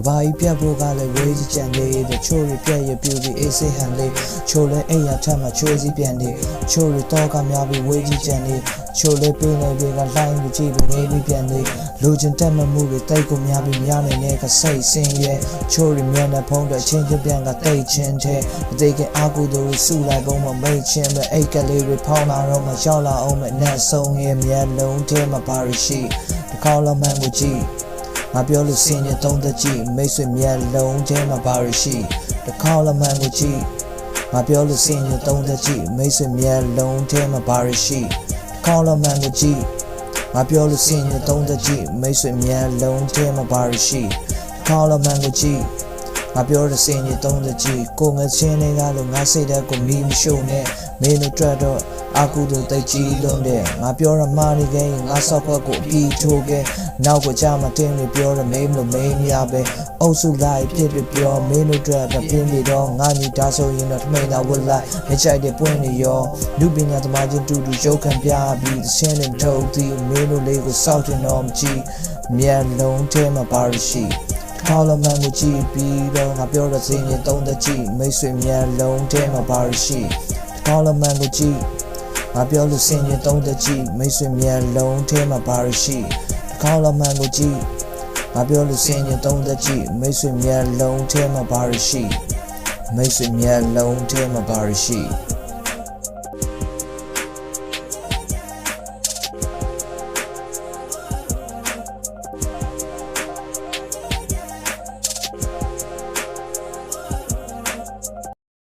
ဘာကြီးပြတ်ဖို့ကလည်းဝေးကြီးကြံလေးတချို့တွေပြက်ရပြူပြီးအေးစိတ်ဟန်လေးချို့လဲအိမ်ရထက်မှချွေးစီပြန်နေချို့တွေတော့ကများပြီးဝေးကြီးကြံနေချို့လဲပြင်းနေပြီးကလိုင်းကိုကြည့်ပြီးနေပြီးပြန်နေလူချင်းတက်မှမှုတွေတိတ်ကိုများပြီးများနေတဲ့ကစိတ်ဆင်းရဲချို့တွေမျက်နှာဖုံးတွေချင်းချင်းပြန်ကတိတ်ချင်းတဲ့အသေးကအာကူတို့စုလိုက်ပုံမမိတ်ချင်းပဲအိတ်ကလေးတွေဖောင်းလာတော့မှရောက်လာအောင်မဲ့နဲ့ဆုံးရဲ့မျက်လုံးထဲမှာပါရရှိတခေါက်လောက်မှန်ကိုကြည့်ငါပြောလို့စင်ရသုံးသက်ကြည့်မိတ်ဆွေမျက်လုံးထဲမှာပါရရှိတခေါက်လောက်မှန်ကိုကြည့်ငါပြောလို့စင်ရသုံးသက်ကြည့်မိတ်ဆွေမျက်လုံးထဲမှာပါရရှိတခေါက်လောက်မှန်ကိုကြည့်ငါပြောလို့စင်ရသုံးသက်ကြည့်မိတ်ဆွေမျက်လုံးထဲမှာပါရရှိတခေါက်လောက်မှန်ကိုကြည့်ငါပြောတဲ့စင်ရသုံးသက်ကြည့်ကိုငါချင်းတွေကလို့ငါစိတ်တဲ့ကိုမီးမရှို့နဲ့မင်းတို့တွေ့တော့အာကူတို့တိတ်ကြီးလုံးတဲ့ငါပြောရမှနေခဲ့ငါဆော့ခွက်ကိုအပြီးထိုးခဲ့နောက်ကိုကြမှာတင်းနေပြောရမေးမလို့မေးမရပဲအုပ်စုလိုက်ဖြစ်ဖြစ်ပြောမင်းတို့တွေ့တော့ပြင်းနေတော့ငါညီတာဆိုရင်တော့ထမိန်သာဝတ်လိုက်မချိုက်တဲ့ပွင့်နေရောလူပညာသမားချင်းတူတူရုပ်ခံပြပြီးရှင်းနေထုတ်သည်မင်းတို့လေးကိုစောက်တင်တော့မကြည့်မျက်လုံးထဲမှာပါရရှိခေါ်လမန်ကိုကြည့်ပြီးတော့ငါပြောတဲ့စင်ရင်သုံးသက်ကြည့်မိတ်ဆွေမျက်လုံးထဲမှာပါရရှိခေါ်လမန်ကိုကြည့်ငါပြောလို့စင်ရင်သုံးသက်ကြည့်မိတ်ဆွေမျက်လုံးထဲမှာပါရရှိခေါ်လမန်ကိုကြည့်ငါပြောလို့စင်ရင်သုံးသက်ကြည့်မိတ်ဆွေမျက်လုံးထဲမှာပါရရှိမိတ်ဆွေမျက်လုံးထဲမှာပါရရှိ